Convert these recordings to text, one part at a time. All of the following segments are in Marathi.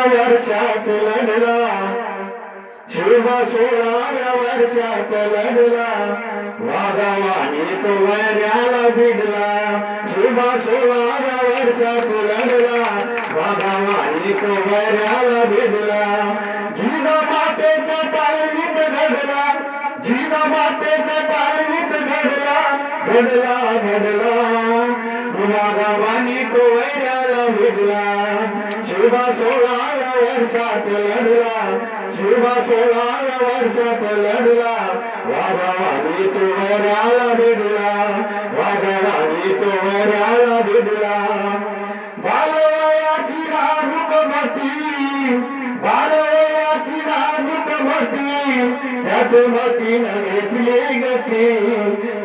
वर्षात लढला, शुभ 16व्या वर्षात लढला, वाघावानी तो वैऱ्याला भिडला. शुभ 16व्या वर्षात लढला, वाघावानी तो वैऱ्याला भिडला. जिजामातेच्या तालमीत घडला, जिजामातेच्या तालमीत घडला, घडला घडला, वाघावानी तो वैऱ्याला भिडला. शुभ 16व्या वर्षात लढला, शुभ 16व्या वर्षात लढला, वाघावानी तो वैऱ्याला भिडला, वाघावानी तो वैऱ्याला भिडला. बालवयाची नाजूक मती, बालवयाची नाजूक मती, त्याच मतीनं घेतली गती,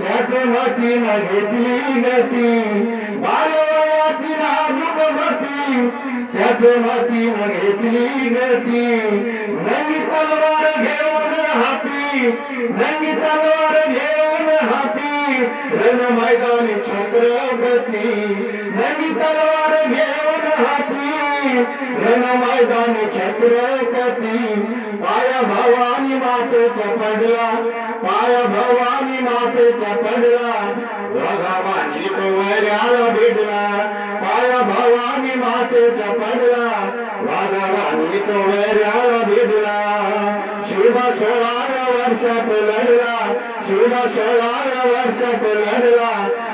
त्याच मतीनं घेतली गती. बालवयाची नाजूक मती, त्याच मतीनं घेतली गती. नवी तलवार घेऊन हाती, नवी तलवार घेऊन हाती, रण मैदानी छत्रपती. नवी तलवार घेऊन हाती, रण मैदानी छत्रपती. पाया भवानी मातेचा पडला, पाया भवानी मातेचा पडला, वाघावानी तो वैऱ्याला भिडला. पाया भवानी मातेचा पडला, वाघावानी तो वैऱ्याला भिडला. शुभ 16व्या वर्षात लढला, शुभ 16व्या वर्षात लढला,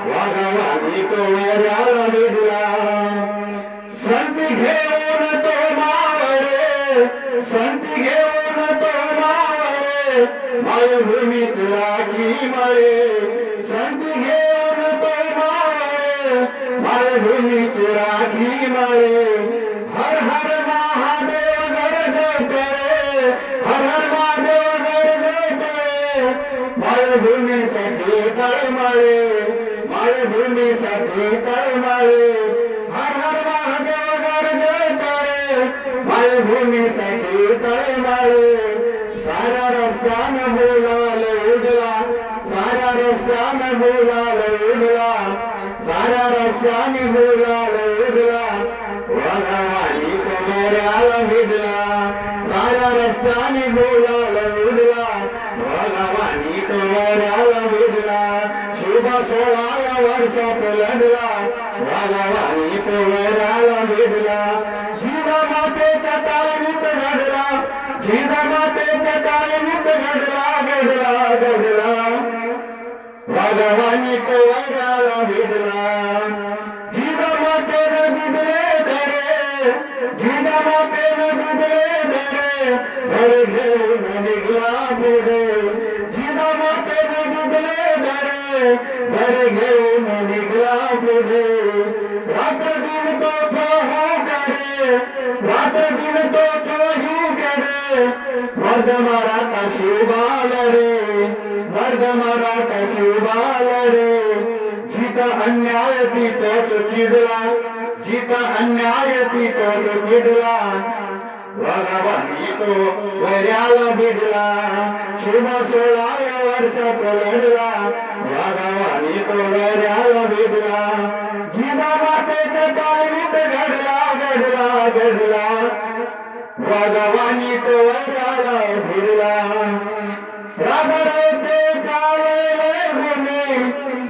वाघावानी तो वैऱ्याला भिडला. संत घेऊन तो मावळे, संत घेऊन तो मावळे, मायभूमीत राखी मळे. संत घेऊन तो मावळे, मायभूमीत राखी मळे. हर हर महादेव गरजतळे, हर हर महादेव गरजतळे, मायभूमीसाठी तळमळे, मायभूमीसाठी तळमळे. हर हर महादेव गरजतळे, मायभूमीसाठी तळमळे. साऱ्या रस्त्यानं बोलाल उडला, साऱ्या रस्त्यानं बोलाल उडला, साऱ्या रस्त्याने बोलाल उडला, वाघावानी तो वैऱ्याला भिडला. साऱ्या रस्त्याने बोलाल उडला, वाघावानी तो वैऱ्याला भिडला. शुभ 16व्या वर्षात लढला, वाघावानी तो वैऱ्याला भिडला. जिजामातेच्या तालमीत घडला, जिजामातेच्या तालमीत घडला, घडला घडला, वाघावानी तो वैऱ्याला भिडला. जिजामातेनं दिदले धडे, जिजामातेनं दिदले धडे, धडे घेऊन निघला पुढे. जिजामातेनं दिदले धडे, धडे घेऊन निघला पुढे. रात्र दिन तो चोहू करे, रात्र दिन तो चोहू करे, मर्द मराठा शिवबा लढे, मर्द मराठा शिवबा लढे. जिथं अन्याय तिथं तो चिडला, जिथं अन्याय तिथं तो चिडला, वाघावानी तो वैऱ्याला भिडला. शुभ 16व्या वर्षात लढला, वाघावानी तो वैऱ्याला भिडला. जिजामातेच्या तालमीत घडला, घडला घडला, वाघावानी तो वैऱ्याला भिडला. राधारते चालले गुणी,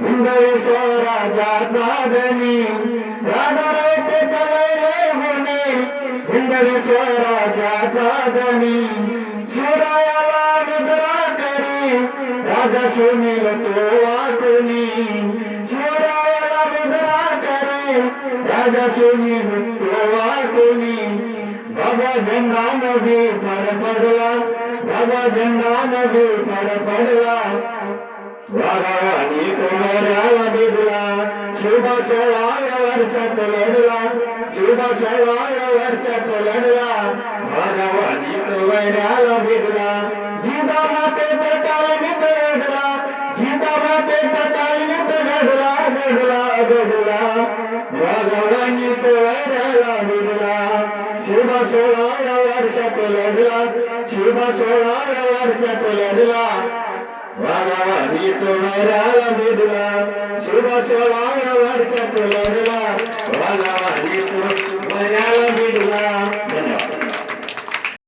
हिंदवी स्वराज्याचा धनी. राधारते चालले गुणी, हिंदवी स्वराज्याचा धनी. शिवरायाला मुद्रा करी, राजा सुनील तो वाटुनी. शिवरायाला मुद्रा करी, राजा सुनील तो वाटुनी. बाबा झेंडा नभी पडला, बाबा झेंडा नभी पडला, वाघावानी तो वैऱ्याला भिडला. शुभ 16व्या वर्षात लढला, शुभ 16व्या वर्षात लढला, वाघावानी तो वैऱ्याला भिडला. जिजामातेच्या तालमीत लढला, जिजामातेच्या तालमीत घडला, घडला घडला, वाघावानी तो वैऱ्याला भिडला. शुभ 16व्या वर्षात लढला, शुभ 16व्या वर्षात लढला, वाघावानी तो वैऱ्याला भिडला. शुभ 16व्या वर्षात लढला, वाघावानी तो वैऱ्याला भिडला.